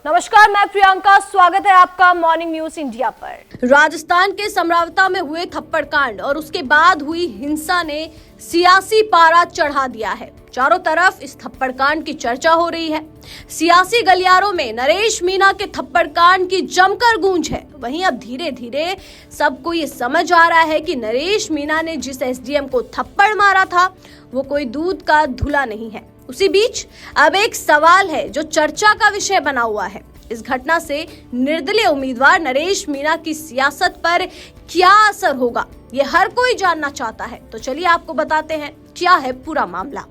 नमस्कार, मैं प्रियंका। स्वागत है आपका मॉर्निंग न्यूज इंडिया पर। राजस्थान के समरावता में हुए थप्पड़ कांड और उसके बाद हुई हिंसा ने सियासी पारा चढ़ा दिया है। चारों तरफ इस थप्पड़ कांड की चर्चा हो रही है। सियासी गलियारों में नरेश मीणा के थप्पड़ कांड की जमकर गूंज है। वहीं अब धीरे धीरे सबको ये समझ आ रहा है कि नरेश मीणा ने जिस एसडीएम को थप्पड़ मारा था वो कोई दूध का धुला नहीं है। उसी बीच अब एक सवाल है जो चर्चा का विषय बना हुआ है। इस घटना से निर्दलीय उम्मीदवार नरेश मीणा की सियासत पर क्या असर होगा, ये हर कोई जानना चाहता है। तो चलिए आपको बताते हैं क्या है पूरा मामला।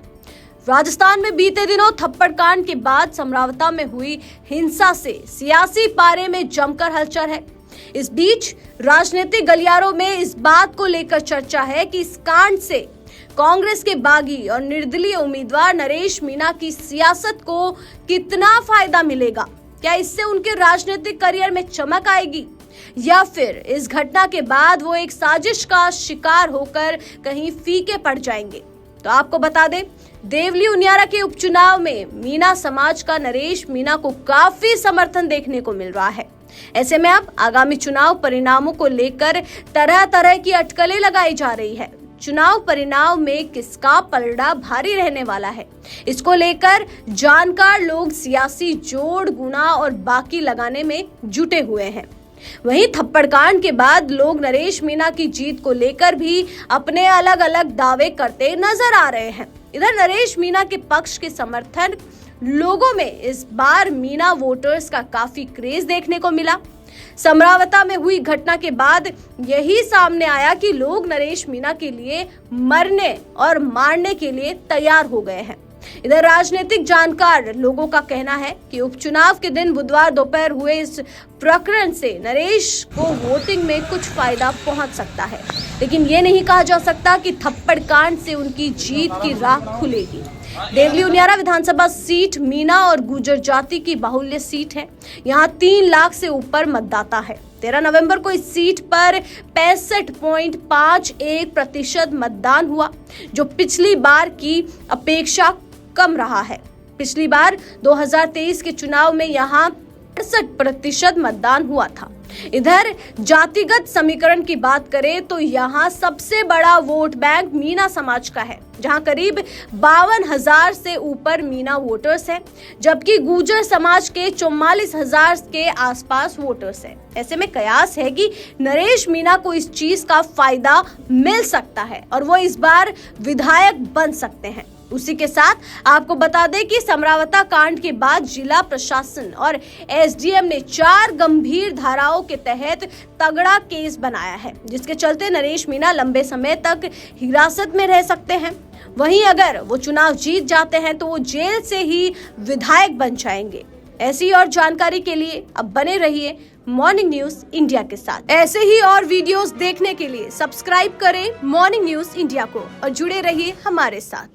राजस्थान में बीते दिनों थप्पड़ कांड के बाद समरावता में हुई हिंसा से सियासी पारे में जमकर हलचल है। इस बीच राजनीतिक गलियारों में इस बात को लेकर चर्चा है कि इस कांड से कांग्रेस के बागी और निर्दलीय उम्मीदवार नरेश मीणा की सियासत को कितना फायदा मिलेगा। क्या इससे उनके राजनीतिक करियर में चमक आएगी या फिर इस घटना के बाद वो एक साजिश का शिकार होकर कहीं फीके पड़ जाएंगे। तो आपको बता दें, देवली उनियारा के उपचुनाव में मीणा समाज का नरेश मीणा को काफी समर्थन देखने को मिल रहा है। ऐसे में अब आगामी चुनाव परिणामों को लेकर तरह तरह की अटकलें लगाई जा रही है। चुनाव परिणाम में किसका पलड़ा भारी रहने वाला है, इसको लेकर जानकार लोग सियासी जोड़ गुना और बाकी लगाने में जुटे हुए हैं। वहीं थप्पड़ कांड के बाद लोग नरेश मीणा की जीत को लेकर भी अपने अलग अलग दावे करते नजर आ रहे हैं। इधर नरेश मीणा के पक्ष के समर्थन लोगों में इस बार मीणा वोटर्स का काफी क्रेज देखने को मिला। समरावता में हुई घटना के बाद यही सामने आया कि लोग नरेश मीणा के लिए मरने और मारने के लिए तैयार हो गए हैं। इधर राजनीतिक जानकार लोगों का कहना है कि उपचुनाव के दिन बुधवार दोपहर हुए इस प्रकरण से नरेश को वोटिंग में कुछ फायदा पहुंच सकता है, लेकिन ये नहीं कहा जा सकता कि थप्पड़ कांड से उनकी जीत की राह खुलेगी। देवली उनियारा विधानसभा सीट मीणा और गुर्जर जाति की बाहुल्य सीट है। यहाँ 3 लाख से ऊपर मतदाता है। 13 नवंबर को इस सीट पर 65.51% मतदान हुआ, जो पिछली बार की अपेक्षा कम रहा है। पिछली बार 2023 के चुनाव में यहाँ 68% मतदान हुआ था। इधर जातिगत समीकरण की बात करें तो यहाँ सबसे बड़ा वोट बैंक मीणा समाज का है, जहाँ करीब 52,000 से ऊपर मीणा वोटर्स हैं, जबकि गुर्जर समाज के 44,000 के आसपास वोटर्स हैं। ऐसे में कयास है कि नरेश मीणा को इस चीज का फायदा मिल सकता है और वो इस बार विधायक बन सकते हैं। उसी के साथ आपको बता दें कि समरावता कांड के बाद जिला प्रशासन और एसडीएम ने 4 गंभीर धाराओं के तहत तगड़ा केस बनाया है, जिसके चलते नरेश मीणा लंबे समय तक हिरासत में रह सकते हैं। वहीं अगर वो चुनाव जीत जाते हैं तो वो जेल से ही विधायक बन जाएंगे। ऐसी और जानकारी के लिए अब बने रहिए मॉर्निंग न्यूज इंडिया के साथ। ऐसे ही और वीडियोस देखने के लिए सब्सक्राइब करें मॉर्निंग न्यूज इंडिया को और जुड़े रहिए हमारे साथ।